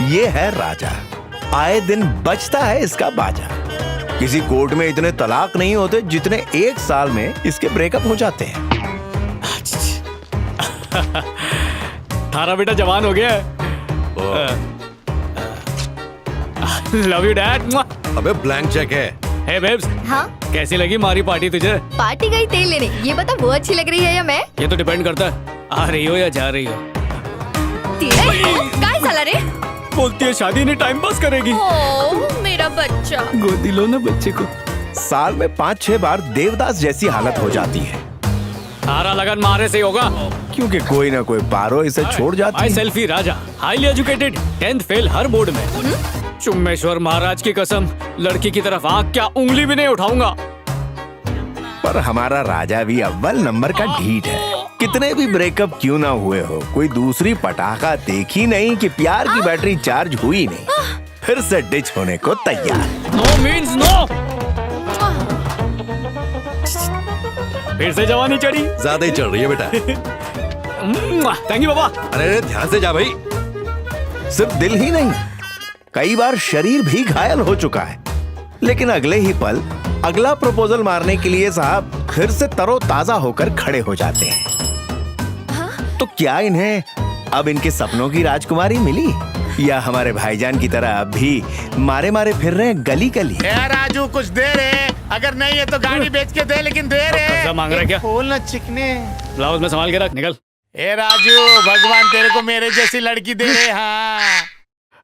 ये है राजा, आए दिन बजता है इसका बाजा। किसी कोर्ट में इतने तलाक नहीं होते जितने एक साल में इसके ब्रेकअप हो जाते हैं। थारा बेटा जवान हो गया है। Love you dad. अबे ब्लैंक चेक है। हे बेब्स, हाँ कैसी लगी हमारी पार्टी तुझे? पार्टी गई तेल लेने, ये बता वो अच्छी लग रही है या मैं? ये तो डिपेंड करता है आ रही हो या जा रही हो। काय साला रे? बोलती है शादी नहीं टाइम पास करेगी। ओ मेरा बच्चा। गोदी लो ना बच्चे को। साल में 5-6 बार देवदास जैसी हालत हो जाती है, सारा लगन मारे से होगा। क्योंकि कोई ना कोई पारो इसे छोड़ जाती आई है। सेल्फी राजा, हाईली एजुकेटेड, 10th फेल हर बोर्ड में। चुम्मेश्वर महाराज की कसम, लड़की की तरफ आंख क्या उंगली भी नहीं उठाऊंगा। पर हमारा राजा भी अव्वल नंबर का ढीठ है। कितने भी ब्रेकअप क्यों ना हुए हो, कोई दूसरी पटाखा देखी नहीं कि प्यार की बैटरी चार्ज हुई नहीं, फिर से डिच होने को तैयार। No means no. फिर से जवानी चढ़ी। ज्यादा ही चढ़ रही है बेटा। थैंक यू बाबा। अरे ध्यान से जा भाई। सिर्फ दिल ही नहीं, कई बार शरीर भी घायल हो चुका है, लेकिन अगले ही पल अगला प्रपोजल मारने के लिए साहब फिर से तरोताजा होकर खड़े हो जाते हैं। तो क्या इन्हें अब इनके सपनों की राजकुमारी मिली, या हमारे भाईजान की तरह अब भी मारे मारे फिर रहे हैं गली गली? ए राजू कुछ दे रे, अगर नहीं है तो गाड़ी बेच के दे, लेकिन दे रे। कर्जा मांग रहा है क्या? खोल ना चिकने। ब्लाउज में संभाल के रख, निकल। ए राजू, भगवान तेरे को मेरे जैसी लड़की दे रे। हाँ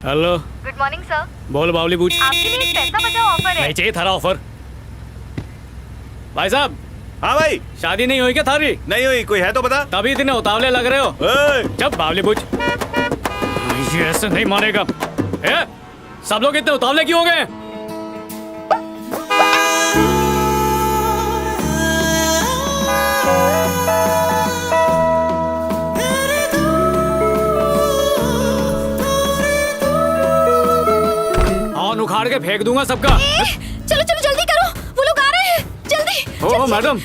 हेलो, गुड मॉर्निंग सर। बोल बावली पूछ। आपके लिए एक पैसा बचाओ ऑफर है। नहीं चाहिए थारा ऑफर। भाई साहब, हाँ भाई। शादी नहीं हुई क्या थारी? नहीं हुई, कोई है तो बता। तभी इतने उतावले लग रहे हो। जब बावली पूछ। ये ऐसे नहीं मानेगा। ए, सब लोग इतने उतावले क्यों हो गए? ऑन उखाड़ के फेंक दूंगा सबका। चलो चलो जल्दी करो, वो लोग आ रहे हैं, जल्दी। ओह मैडम,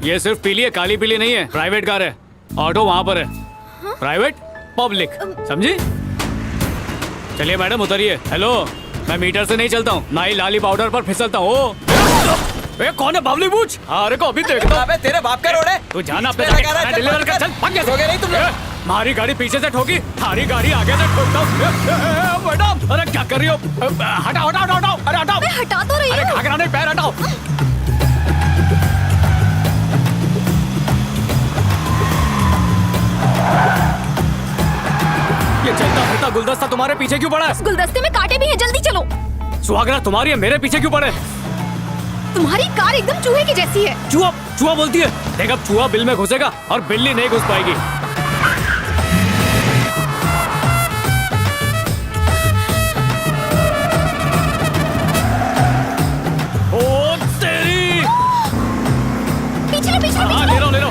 ये सिर्फ पीली है, काली पीली नहीं है। प्राइवेट कार है, ऑटो वहाँ पर है। प्राइवेट पब्लिक, समझी? चलिए मैडम उतरिए। हेलो, मैं मीटर से नहीं चलता हूँ, ना ही लाली पाउडर पर फिसलता हूँ। कौन है बावली पूछ? अरे को अभी देखता हूँ। तेरे बाप का रोड है। तू जाना अपने खाना डिलीवर कर। चल भाग यहाँ से। नहीं तुम लोग। हमारी गाड़ी पीछे से ठोकी, हमारी गाड़ी आगे से ठोकता हूँ। मैडम, अरे क्या कर रही हो? हटाओ हटाओ हटाओ, अरे हटाओ। मैं हटा तो रही अरे हूँ। घाघरा नहीं, पैर हटाओ। ये चलता फिरता गुलदस्ता तुम्हारे पीछे क्यों पड़ा है? गुलदस्ते में कांटे भी हैं, जल्दी चलो। सुहागरा तुम्हारी है, मेरे पीछे क्यों पड़े? तुम्हारी कार एकदम चूहे की जैसी है। चूहा चूहा बोलती है। देख अब चूहा बिल में घुसेगा और बिल्ली नहीं घुस पाएगी। ओ तेरी। पीछे लो, पीछे लो, हाँ पीछे ले लो। लो ले लो।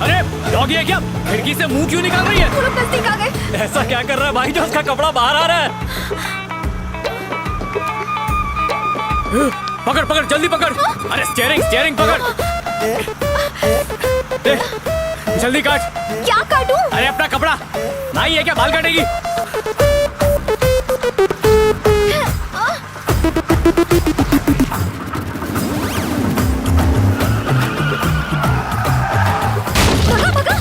अरे डॉगी है क्या? खिड़की से मुंह क्यों निकाल रही है? वो लोग नजदीक आ गए। ऐसा क्या कर रहा है भाई जो उसका कपड़ा बाहर आ रहा है? पकड़ पकड़ जल्दी पकड़। अरे स्टीयरिंग स्टीयरिंग पकड़। दे, जल्दी काट। क्या काटूं? अरे अपना कपड़ा। भाई है क्या बाल काटेगी? भगा भगा।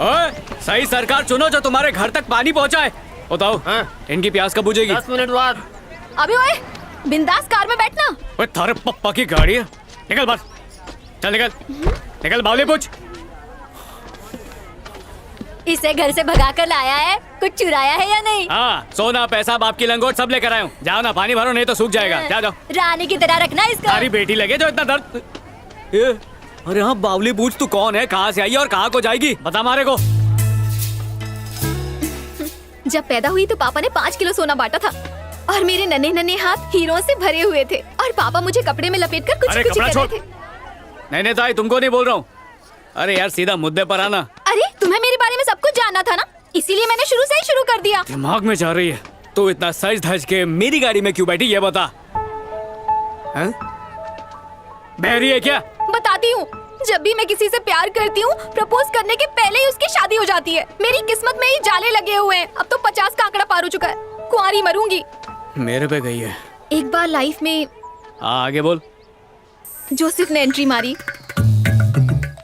ओए, सही सरकार चुनो जो तुम्हारे घर तक पानी पहुंचाए। बताओ, इनकी प्यास कब बुझेगी? 10 मिनट बाद। अबे ओए, बिंदास कार में बैठना। ओए थारे पप्पा की गाड़ी है। निकल बस, चल निकल। निकल बावली पूछ। इसे घर से भगा कर लाया है, कुछ चुराया है या नहीं? हाँ, सोना पैसा बाप की लंगोट सब लेकर आया हूँ। जाओ ना, पानी भरो नहीं तो सूख जाएगा। जा जाओ। रानी की तरह रखना इसका। सारी बेटी लगे जो इतना दर्द। अरे हाँ बावली पूछ, तू कौन है, कहाँ से आई है और कहाँ को जाएगी? बता मारे को। जब पैदा हुई तो पापा ने 5 किलो सोना बांटा था और मेरे नन्हे नन्हे हाथ हीरों से भरे हुए थे और पापा मुझे कपड़े में लपेट कर कुछ अरे कुछ कपड़ा कर छोड़। रहे थे। नहीं नहीं ताई, तुमको नहीं बोल रहा हूँ। अरे यार सीधा मुद्दे पर आना। अरे तुम्हें मेरे बारे में सब कुछ जानना था ना, इसीलिए मैंने शुरू से ही शुरू कर दिया। दिमाग में जा रही है। तू इतना सज धज के मेरी गाड़ी में क्यों बैठी ये बता। हैं? बहरी है क्या? बताती हूँ, जब भी मैं किसी से प्यार करती हूँ, प्रपोज करने के पहले ही उसकी शादी हो जाती है। मेरी किस्मत में ही जाले लगे हुए हैं। अब तो 50 का आंकड़ा पार हो चुका है। कुंवारी मरूंगी। मेरे पे गई है। एक बार लाइफ में आगे बोल। जोसेफ ने एंट्री मारी।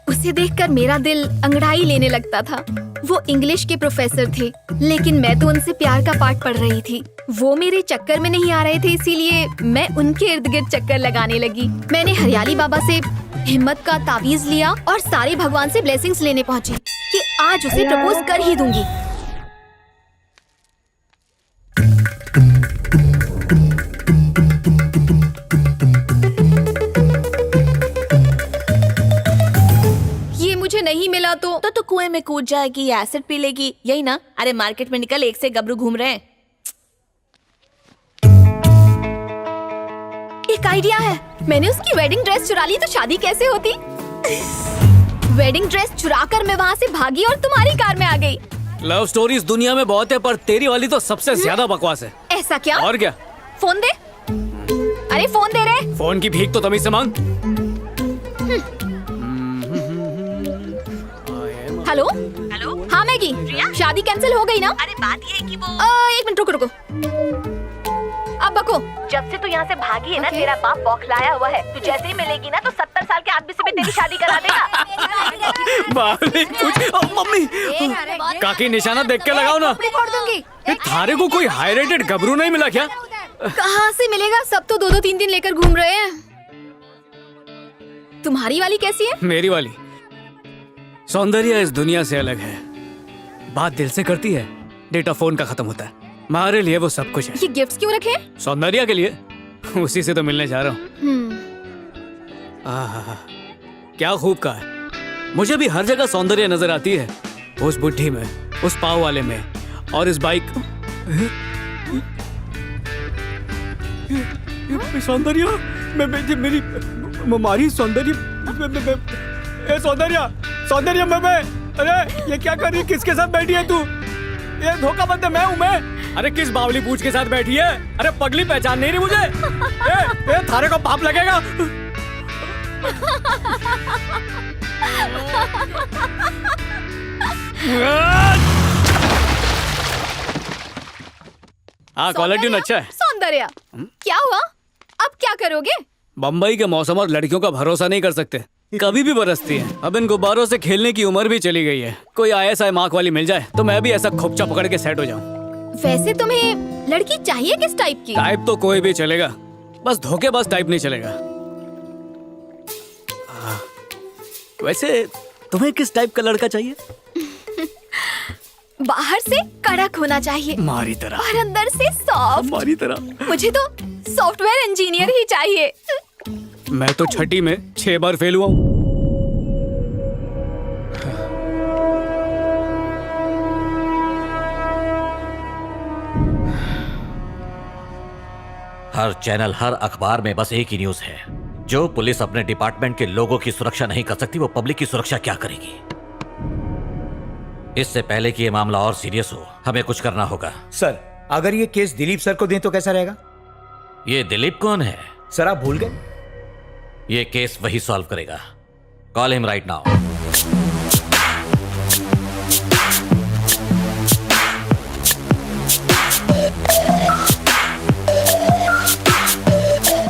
उसे देखकर मेरा दिल अंगड़ाई लेने लगता था। वो इंग्लिश के प्रोफेसर थे, लेकिन मैं तो उनसे प्यार का पाठ पढ़ रही थी। वो मेरे चक्कर में नहीं आ रहे थे, इसीलिए मैं उनके इर्द गिर्द चक्कर लगाने लगी। मैंने हरियाली बाबा से हिम्मत का तावीज लिया और सारे भगवान से ब्लेसिंग्स लेने पहुंची कि आज उसे प्रपोज कर ही दूंगी। ये मुझे नहीं मिला तो कुएं में कूद जाएगी या एसिड पी लेगी, यही ना। अरे मार्केट में निकल, एक से गबरू घूम रहे हैं। एक आइडिया है। मैंने उसकी वेडिंग ड्रेस चुरा ली तो शादी कैसे होती? वेडिंग ड्रेस चुराकर मैं वहाँ से भागी और तुम्हारी कार में आ गई। लव स्टोरीज दुनिया में बहुत है, पर तेरी वाली तो सबसे ज्यादा बकवास है। ऐसा क्या? और क्या? फोन दे। अरे फोन दे रे। फोन की भीख तो तमीज से मांग। Hello hello. हाँ मैगी, शादी कैंसिल हो गई ना? अरे बात ये है कि वो 1 मिनट रुको। अब बको। जब से तू यहाँ से भागी है ना, Okay. तेरा बाप बौखलाया हुआ है। तू जैसे ही मिलेगी ना तो 70 साल के आदमी से भी तेरी शादी करा देगा। मम्मी काकी निशाना देख के लगाओ ना। फोड़ दूंगी। ये थारे को कोई हाई रेटेड गबरू नहीं मिला क्या? कहाँ से मिलेगा? सब तो 2-2 3 लेकर घूम रहे हैं। तुम्हारी वाली कैसी है? मेरी वाली सौंदर्य इस दुनिया से अलग है। बात दिल से करती है, डेटा फोन का खत्म होता है। हमारे लिए वो सब कुछ है। ये गिफ्ट्स क्यों रखे? सौंदर्य के लिए। उसी से तो मिलने जा रहा हूँ। क्या खूब कहा है। मुझे भी हर जगह सौंदर्य नजर आती है। उस बुढ़ी में, उस पाव वाले में, और इस बाइक। सौंदर्य मेरी हमारी सौंदर्य सौंदर्य मैं अरे ये क्या कर रही है? किसके साथ बैठी है तू? ये धोखा बंद है। मैं अरे किस बावली पूछ के साथ बैठी है? अरे पगली पहचान नहीं रही मुझे। ये थारे को पाप लगेगा। हाँ कॉलर ट्यून अच्छा है। सौंदर्य क्या हुआ? अब क्या करोगे? बम्बई के मौसम और लड़कियों का भरोसा नहीं कर सकते, कभी भी बरसती है। अब इन गुब्बारों से खेलने की उम्र भी चली गई है। कोई ISI मार्क वाली मिल जाए तो मैं भी ऐसा खोपचा पकड़ के सेट हो जाऊं। वैसे तुम्हें लड़की चाहिए किस टाइप की? टाइप तो कोई भी चलेगा, बस धोखेबाज टाइप नहीं चलेगा। वैसे तुम्हें किस टाइप का लड़का चाहिए? बाहर से कड़क होना चाहिए, हमारी तरह। और अंदर से सॉफ्ट। हमारी तरह। मुझे तो सॉफ्टवेयर इंजीनियर ही चाहिए। मैं तो छठी में 6 बार फेल हुआ हूँ। हर चैनल, हर अखबार में बस एक ही न्यूज है। जो पुलिस अपने डिपार्टमेंट के लोगों की सुरक्षा नहीं कर सकती, वो पब्लिक की सुरक्षा क्या करेगी? इससे पहले कि ये मामला और सीरियस हो, हमें कुछ करना होगा। सर, अगर ये केस दिलीप सर को दें तो कैसा रहेगा? ये दिलीप कौन है? सर आप भूल गए? ये केस वही सॉल्व करेगा। Call him right now.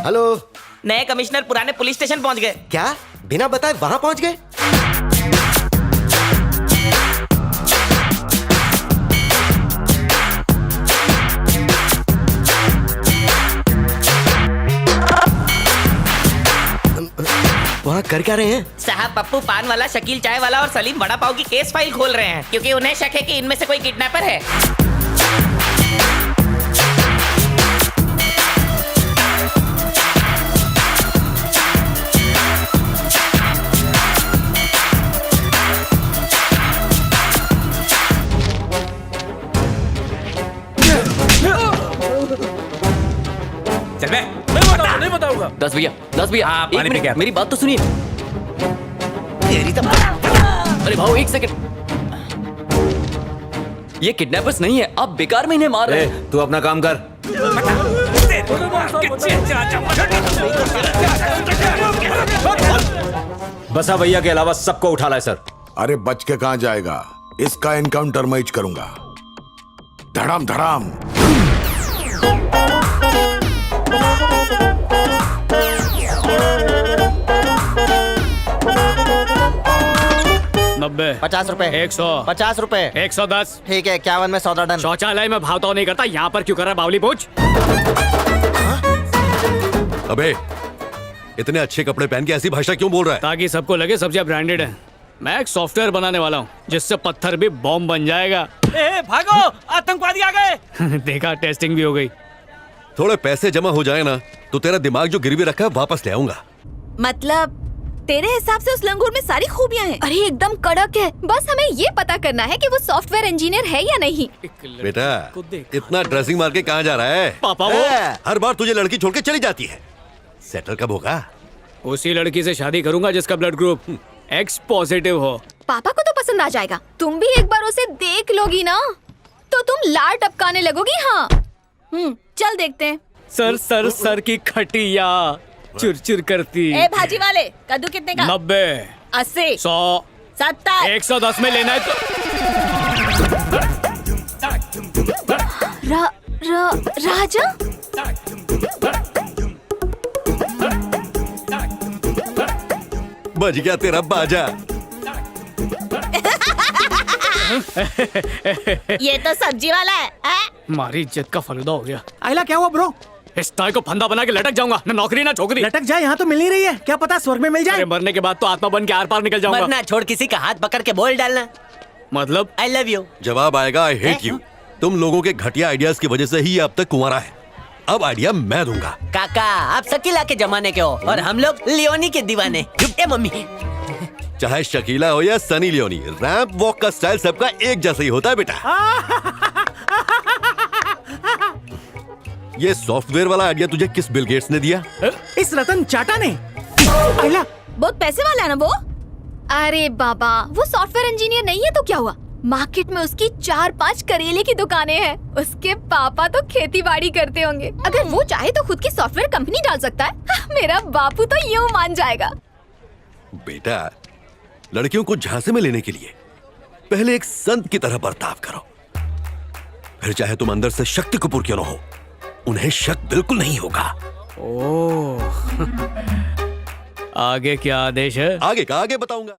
Hello. नए कमिश्नर पुराने पुलिस स्टेशन पहुंच गए। क्या? बिना बताए वहां पहुंच गए? वहाँ कर क्या रहे हैं? साहब पप्पू पान वाला, शकील चाय वाला और सलीम वड़ा पाव की केस फाइल खोल रहे हैं, क्योंकि उन्हें शक है कि इनमें से कोई किडनैपर है। चल बे। नहीं बताऊंगा। 10 भैया पानी पी के आता। मेरी बात तो सुनिए। तेरी तो अरे भाऊ एक सेकंड, ये किडनैपर्स नहीं है, आप बेकार में इन्हें मार रहे हैं। तू अपना काम कर। बसा भैया के अलावा सबको उठा लाए सर। अरे बच के कहां जाएगा, इसका एनकाउंटर मैं ही करूंगा। धड़ाम धड़ाम। 90, 50 रुपए, 100, 50 रुपए, 110। ठीक है 51 में सौदा डन। शौचालय में भाव तो नहीं करता, यहाँ पर क्यों कर रहा है बावली पूछ? अबे इतने अच्छे कपड़े पहन के ऐसी भाषा क्यों बोल रहा है? ताकि सबको लगे सब्जियां ब्रांडेड है। मैं एक सॉफ्टवेयर बनाने वाला हूँ जिससे पत्थर भी बॉम्ब बन जाएगा। भागो, आतंकवादी आ गए। देखा, टेस्टिंग भी हो गई। थोड़े पैसे जमा हो जाए ना तो तेरा दिमाग जो गिरवी रखा है वापस ले आऊंगा। मतलब तेरे हिसाब से उस लंगूर में सारी खूबियां हैं। अरे एकदम कड़क है, बस हमें ये पता करना है कि वो सॉफ्टवेयर इंजीनियर है या नहीं। बेटा इतना ड्रेसिंग मार के कहाँ जा रहा है? पापा वो हर बार तुझे लड़की छोड़ के चली जाती है। सेटल कब होगा? उसी लड़की से शादी करूंगा जिसका ब्लड ग्रुप X पॉजिटिव हो। पापा को तो पसंद आ जाएगा। तुम भी एक बार उसे देख लोगी ना तो तुम लार टपकाने लगोगी। हाँ चल देखते हैं। सर सर सर की खटिया चुरचुर करती। ए भाजी वाले, कद्दू कितने का? 90, 80, 100, 70, 110 में लेना है तो राजा बज गया तेरा बाजा। ये तो सब्जी वाला है। हमारी इज्जत का फलदा हो गया। आइला क्या हुआ ब्रो? इस ताय को फंदा बना के लटक जाऊंगा, ना नौकरी ना छोकरी। लटक जाए, यहाँ तो मिल नहीं रही है, क्या पता स्वर्ग में मिल जाए। अरे मरने के बाद तो आत्मा बन के आर पार निकल जाऊंगा। मरना छोड़ किसी का हाथ पकड़ के बोल डालना। मतलब आई लव यू। जवाब आएगा आई हेट यू। तुम लोगों के घटिया आइडियाज की वजह से ही ये अब तक कुंवारा है। अब आइडिया मैं दूंगा। काका आप शकीला के जमाने के हो और हम लोग लियोनी के दीवाने। ए मम्मी, चाहे शकीला हो या सनी लियोनी, रैंप वॉक का स्टाइल सबका एक जैसा ही होता है बेटा। ये सॉफ्टवेयर वाला आइडिया तुझे किस बिल गेट्स ने दिया? इस रतन टाटा ने। आइला बहुत पैसे वाला है ना वो। अरे बाबा, वो सॉफ्टवेयर इंजीनियर नहीं है तो क्या हुआ? मार्केट में उसकी 4-5 करेले की दुकानें हैं। उसके पापा तो खेती बाड़ी करते होंगे। अगर वो चाहे तो खुद की सॉफ्टवेयर कंपनी डाल सकता है। मेरा बापू तो यूं मान जाएगा। बेटा लड़कियों को झांसे में लेने के लिए पहले एक संत की तरह बर्ताव करो, फिर चाहे तुम अंदर से शक्ति कपूर क्यों न हो, उन्हें शक बिल्कुल नहीं होगा। ओह आगे क्या आदेश है? आगे का आगे बताऊंगा।